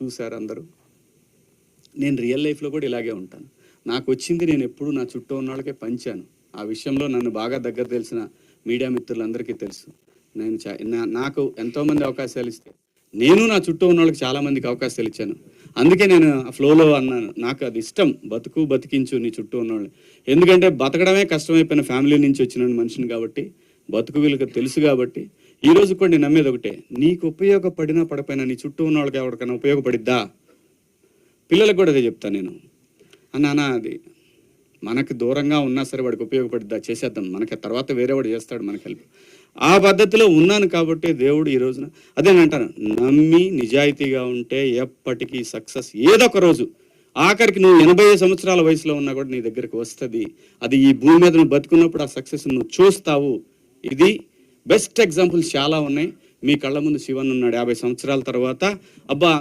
చూసారు అందరూ. నేను రియల్ లైఫ్లో కూడా ఇలాగే ఉంటాను. నాకు వచ్చింది నేను ఎప్పుడు నా చుట్టూ ఉన్న వాళ్ళకే పంచాను. ఆ విషయంలో నన్ను బాగా దగ్గర తెలిసిన మీడియా మిత్రులందరికీ తెలుసు. నేను నాకు ఎంతోమంది అవకాశాలు ఇస్తే నేను నా చుట్టూ ఉన్న వాళ్ళకి చాలామందికి అవకాశాలు ఇచ్చాను. అందుకే నేను ఆ ఫ్లోలో అన్నాను, నాకు అది ఇష్టం, బతికించు నీ చుట్టూ ఉన్నవాళ్ళు. ఎందుకంటే బతకడమే కష్టమైపోయిన ఫ్యామిలీ నుంచి వచ్చిన మనిషిని కాబట్టి, బతుకు వీళ్ళకి తెలుసు కాబట్టి, ఈ రోజు కూడా నేను నమ్మేది ఒకటే, నీకు ఉపయోగపడినా పడపోయినా నీ చుట్టూ ఉన్న వాళ్ళకి ఎవరికైనా ఉపయోగపడిద్దా? పిల్లలకు కూడా అదే చెప్తాను నేను. అన్నా అది మనకు దూరంగా ఉన్నా సరే వాడికి ఉపయోగపడిద్దా, చేసేద్దాం, మనకి తర్వాత వేరేవాడు చేస్తాడు మనకి హెల్ప్. ఆ పద్ధతిలో ఉన్నాను కాబట్టి దేవుడు ఈ రోజున అదే నేను అంటాను, నమ్మి నిజాయితీగా ఉంటే ఎప్పటికీ సక్సెస్ ఏదో ఒక రోజు, ఆఖరికి నువ్వు 80 సంవత్సరాల వయసులో ఉన్నా కూడా నీ దగ్గరికి వస్తుంది. అది ఈ భూమి మీద నువ్వు బతుకున్నప్పుడు ఆ సక్సెస్ నువ్వు చూస్తావు. ఇది బెస్ట్ ఎగ్జాంపుల్స్ చాలా ఉన్నాయి. మీ కళ్ళ ముందు శివన్ ఉన్నాడు 50 సంవత్సరాల తర్వాత. అబ్బా